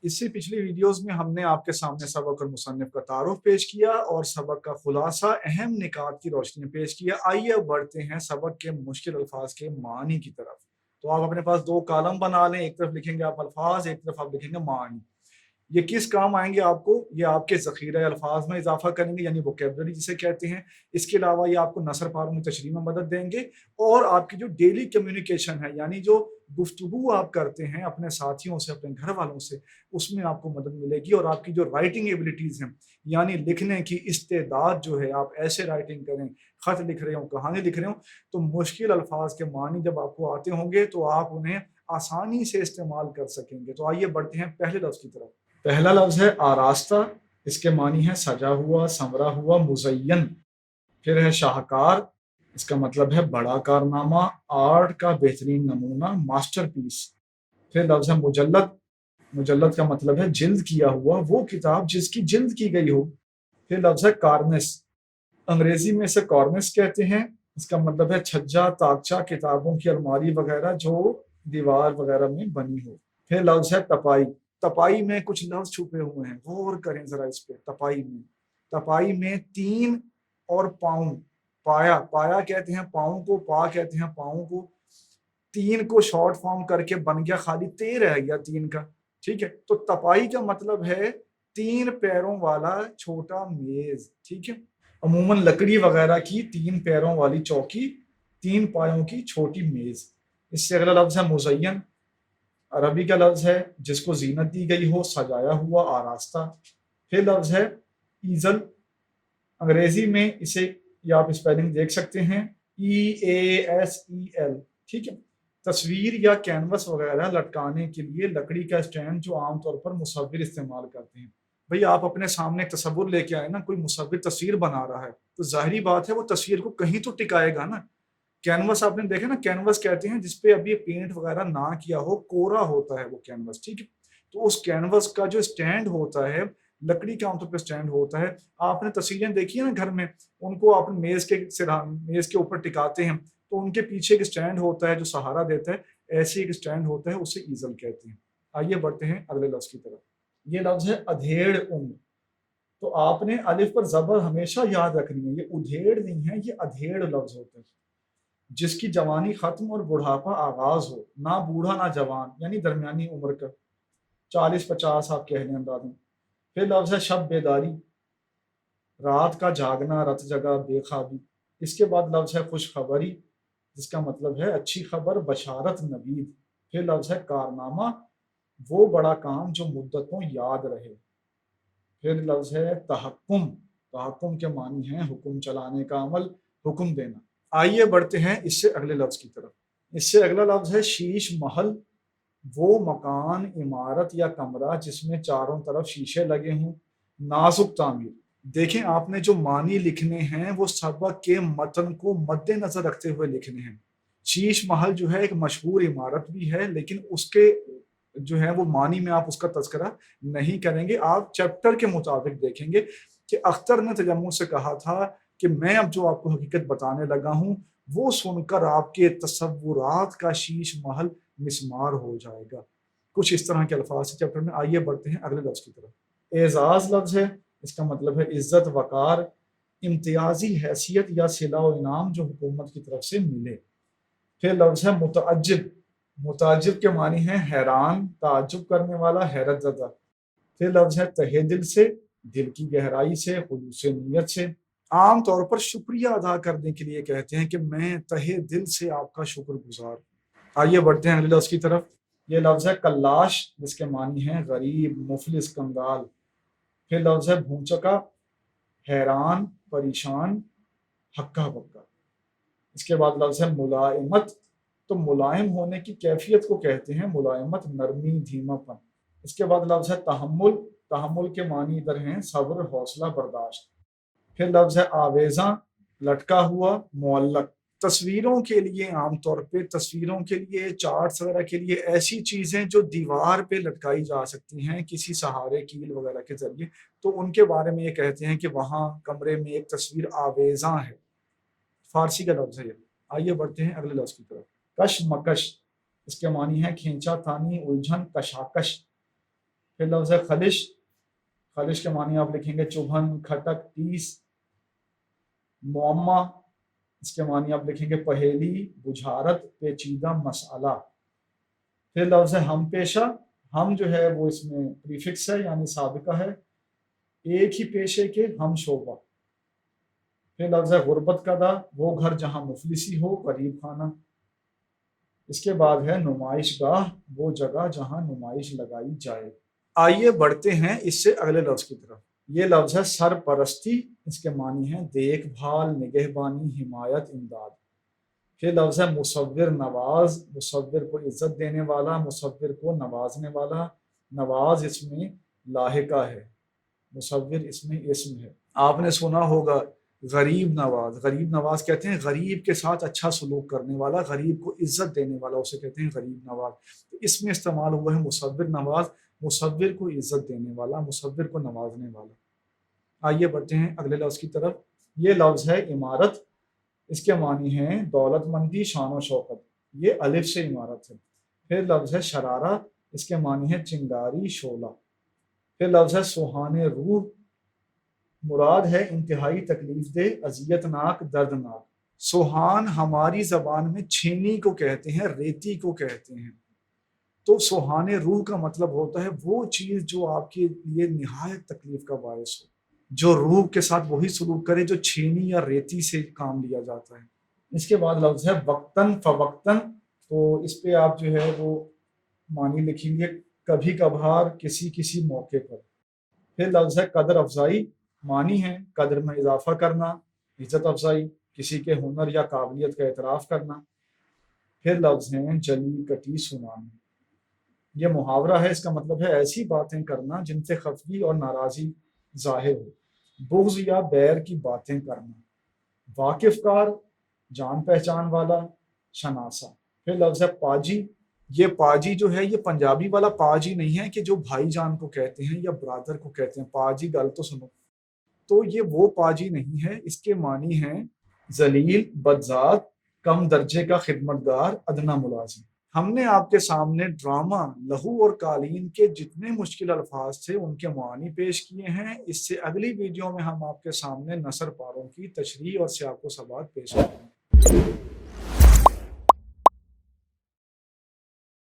اس سے پچھلی ویڈیوز میں ہم نے آپ کے سامنے سبق اور مصنف کا تعارف پیش کیا اور سبق کا خلاصہ اہم نکات کی روشنی میں پیش کیا۔ آئیے اب بڑھتے ہیں سبق کے مشکل الفاظ کے معنی کی طرف۔ تو آپ اپنے پاس دو کالم بنا لیں، ایک طرف لکھیں گے آپ الفاظ، ایک طرف آپ لکھیں گے معنی۔ یہ کس کام آئیں گے آپ کو؟ یہ آپ کے ذخیرہ الفاظ میں اضافہ کریں گے، یعنی ووکیبلری جسے کہتے ہیں۔ اس کے علاوہ یہ آپ کو نثر پاروں کی تشریح میں مدد دیں گے، اور آپ کی جو ڈیلی کمیونیکیشن ہے، یعنی جو گفتگو آپ کرتے ہیں اپنے ساتھیوں سے، اپنے گھر والوں سے، اس میں آپ کو مدد ملے گی۔ اور آپ کی جو رائٹنگ ایبلٹیز ہیں، یعنی لکھنے کی استعداد جو ہے، آپ ایسے رائٹنگ کریں، خط لکھ رہے ہوں، کہانی لکھ رہے ہوں، تو مشکل الفاظ کے معنی جب آپ کو آتے ہوں گے تو آپ انہیں آسانی سے استعمال کر سکیں گے۔ تو آئیے بڑھتے ہیں پہلے لفظ کی طرف۔ پہلا لفظ ہے آراستہ، اس کے معنی ہے سجا ہوا، سنورا ہوا، مزین۔ پھر ہے شاہکار، اس کا مطلب ہے بڑا کارنامہ، آرٹ کا بہترین نمونہ، ماسٹر پیس۔ پھر لفظ ہے مجلد، مجلد کا مطلب ہے جلد کیا ہوا، وہ کتاب جس کی جلد کی گئی ہو۔ پھر لفظ ہے کارنس، انگریزی میں اسے کارنس کہتے ہیں، اس کا مطلب ہے چھجا، تاکچہ، کتابوں کی الماری وغیرہ جو دیوار وغیرہ میں بنی ہو۔ پھر لفظ ہے تپائی، تپائی میں کچھ لفظ چھپے ہوئے ہیں، غور کریں ذرا اس پہ۔ تپائی میں تین اور پاؤں، پایا، پایا کہتے ہیں پاؤں کو، پا کہتے ہیں پاؤں کو، تین کو شارٹ فارم کر کے بن گیا خالی تے رہ گیا تین کا، ٹھیک ہے۔ تو تپائی کا مطلب ہے تین پیروں والا چھوٹا میز، ٹھیک ہے۔ عموماً لکڑی وغیرہ کی تین پیروں والی چوکی، تین پایوں کی چھوٹی میز۔ اس سے اگلا لفظ ہے مزین، عربی کا لفظ ہے جس کو زینت دی گئی ہو، سجایا ہوا، آراستہ۔ پھر لفظ ہے ایزل، انگریزی میں اسے یا آپ اسپیلنگ دیکھ سکتے ہیں EASEL، ٹھیک ہے۔ تصویر یا کینوس وغیرہ لٹکانے کے لیے لکڑی کا اسٹینڈ جو عام طور پر مصور استعمال کرتے ہیں۔ بھئی آپ اپنے سامنے تصور لے کے آئے نا، کوئی مصور تصویر بنا رہا ہے تو ظاہری بات ہے وہ تصویر کو کہیں تو ٹکائے گا نا۔ کینوس آپ نے دیکھا نا، کینوس کہتے ہیں جس پہ ابھی پینٹ وغیرہ نہ کیا ہو، کورا ہوتا ہے وہ کینوس، ٹھیک ہے۔ تو اس کینوس کا جو اسٹینڈ ہوتا ہے، لکڑی کے عام طور پہ اسٹینڈ ہوتا ہے، آپ نے تصویریں دیکھی ہیں نا گھر میں، ان کو آپ میز کے اوپر ٹکاتے ہیں تو ان کے پیچھے ایک اسٹینڈ ہوتا ہے جو سہارا دیتا ہے، ایسے ایک اسٹینڈ ہوتا ہے، اسے ایزل کہتے ہیں۔ آئیے بڑھتے ہیں اگلے لفظ کی طرف۔ یہ لفظ ہے ادھیڑ عمر، تو آپ نے الف پر زبر ہمیشہ یاد رکھنی ہے، یہ ادھیڑ نہیں ہے، یہ ادھیڑ لفظ ہوتا ہے۔ جس کی جوانی ختم اور بڑھاپا آغاز ہو، نہ بوڑھا نہ جوان، یعنی درمیانی عمر کا، 40-50 آپ کہہ لیں انداز میں۔ پھر لفظ ہے شب بیداری، رات کا جاگنا، رت جگہ، بے خوابی۔ اس کے بعد لفظ ہے خوشخبری، جس کا مطلب ہے اچھی خبر، بشارت، نوید۔ پھر لفظ ہے کارنامہ، وہ بڑا کام جو مدتوں یاد رہے۔ پھر لفظ ہے تحکم، تحکم کے معنی ہیں حکم چلانے کا عمل، حکم دینا۔ آئیے بڑھتے ہیں اس سے اگلے لفظ کی طرف۔ اس سے اگلا لفظ ہے شیش محل، وہ مکان، عمارت یا کمرہ جس میں چاروں طرف شیشے لگے ہوں، نازک تعمیر۔ دیکھیں آپ نے جو معنی لکھنے ہیں وہ سبق کے متن کو مد نظر رکھتے ہوئے لکھنے ہیں۔ شیش محل جو ہے ایک مشہور عمارت بھی ہے، لیکن اس کے جو ہے وہ معنی میں آپ اس کا تذکرہ نہیں کریں گے، آپ چیپٹر کے مطابق دیکھیں گے کہ اختر نے تجمل سے کہا تھا کہ میں اب جو آپ کو حقیقت بتانے لگا ہوں وہ سن کر آپ کے تصورات کا شیش محل مسمار ہو جائے گا۔ کچھ اس طرح کے الفاظ چیپٹر میں۔ آئیے بڑھتے ہیں اگلے لفظ کی طرف۔ اعزاز لفظ ہے، اس کا مطلب ہے عزت، وقار، امتیازی حیثیت یا صلہ و انعام جو حکومت کی طرف سے ملے۔ پھر لفظ ہے متعجب، متعجب کے معنی ہیں حیران، تعجب کرنے والا، حیرت زدہ۔ پھر لفظ ہے تہہ دل سے، دل کی گہرائی سے، خلوص نیت سے۔ عام طور پر شکریہ ادا کرنے کے لیے کہتے ہیں کہ میں تہہ دل سے آپ کا شکر گزار۔ آئیے بڑھتے ہیں اگلے لفظ کی طرف۔ یہ لفظ ہے کلاش، جس کے معنی ہیں غریب، مفلس، کنگال۔ پھر لفظ ہے بھونچکا، حیران، پریشان، ہکا بکا۔ اس کے بعد لفظ ہے ملائمت، تو ملائم ہونے کی کیفیت کو کہتے ہیں ملائمت، نرمی، دھیما پن۔ اس کے بعد لفظ ہے تحمل، تحمل کے معنی ادھر ہیں صبر، حوصلہ، برداشت۔ پھر لفظ ہے آویزاں، لٹکا ہوا، معلق۔ تصویروں کے لیے عام طور پہ، تصویروں کے لیے، چارٹس وغیرہ کے لیے ایسی چیزیں جو دیوار پہ لٹکائی جا سکتی ہیں کسی سہارے، کیل وغیرہ کے ذریعے، تو ان کے بارے میں یہ کہتے ہیں کہ وہاں کمرے میں ایک تصویر آویزاں ہے، فارسی کا لفظ ہے یہ۔ آئیے بڑھتے ہیں اگلے لفظ کی طرف۔ کش مکش، اس کے معنی ہے کھینچا تانی، الجھن، کشاکش۔ پھر لفظ ہے خلش، خلش کے معنی آپ لکھیں گے چبھن، کھٹک، ٹیس۔ معمہ، اس کے معنی آپ لکھیں گے پہیلی، بجھارت، پیچیدہ مسئلہ۔ پھر لفظ ہے ہم پیشہ، ہم جو ہے وہ اس میں پریفکس ہے یعنی سابقہ ہے، ایک ہی پیشے کے ہم شعبہ۔ پھر لفظ ہے غربت کدہ، وہ گھر جہاں مفلسی ہو، غریب خانہ۔ اس کے بعد ہے نمائش گاہ، وہ جگہ جہاں نمائش لگائی جائے۔ آئیے بڑھتے ہیں اس سے اگلے لفظ کی طرف۔ یہ لفظ ہے سرپرستی، اس کے معنی ہیں دیکھ بھال، نگہبانی، حمایت، امداد۔ پھر لفظ ہے مصور نواز، مصور کو عزت دینے والا، مصور کو نوازنے والا۔ نواز اس میں لاحقہ ہے، مصور اس میں اسم ہے۔ آپ نے سنا ہوگا غریب نواز، غریب نواز کہتے ہیں غریب کے ساتھ اچھا سلوک کرنے والا، غریب کو عزت دینے والا، اسے کہتے ہیں غریب نواز۔ تو اس میں استعمال ہوا ہے مصور نواز، مصور کو عزت دینے والا، مصور کو نوازنے والا۔ آئیے بڑھتے ہیں اگلے لفظ کی طرف۔ یہ لفظ ہے عمارت، اس کے معنی ہیں دولت مندی، شان و شوکت۔ یہ الف سے عمارت ہے۔ پھر لفظ ہے شرارہ، اس کے معنی ہے چنگاری، شعلہ۔ پھر لفظ ہے سوہان روح، مراد ہے انتہائی تکلیف دہ، اذیت ناک، دردناک۔ سوہان ہماری زبان میں چھینی کو کہتے ہیں، ریتی کو کہتے ہیں۔ تو سوہان روح کا مطلب ہوتا ہے وہ چیز جو آپ کے لیے نہایت تکلیف کا باعث ہو، جو روح کے ساتھ وہی سلوک کرے جو چھینی یا ریتی سے کام لیا جاتا ہے۔ اس کے بعد لفظ ہے وقتاً فوقتاً، تو اس پہ آپ جو ہے وہ معنی لکھیں گے کبھی کبھار، کسی کسی موقع پر۔ پھر لفظ ہے قدر افزائی، معنی ہے قدر میں اضافہ کرنا، عزت افزائی، کسی کے ہنر یا قابلیت کا اعتراف کرنا۔ پھر لفظ ہیں جلی کٹی سنانا، یہ محاورہ ہے، اس کا مطلب ہے ایسی باتیں کرنا جن سے خفگی اور ناراضی ظاہر ہو، بغض یا بیر کی باتیں کرنا۔ واقف کار، جان پہچان والا، شناسا۔ پھر لفظ ہے پاجی، یہ پاجی جو ہے یہ پنجابی والا پاجی نہیں ہے کہ جو بھائی جان کو کہتے ہیں یا برادر کو کہتے ہیں، پاجی گل تو سنو، تو یہ وہ پاجی نہیں ہے، اس کے معنی ہیں ذلیل، بدذات، کم درجے کا خدمتگار، ادنا ملازم۔ ہم نے آپ کے سامنے ڈرامہ لہو اور قالین کے جتنے مشکل الفاظ تھے ان کے معانی پیش کیے ہیں۔ اس سے اگلی ویڈیو میں ہم آپ کے سامنے نثر پاروں کی تشریح اور سیاق و سباق پیش کریں گے۔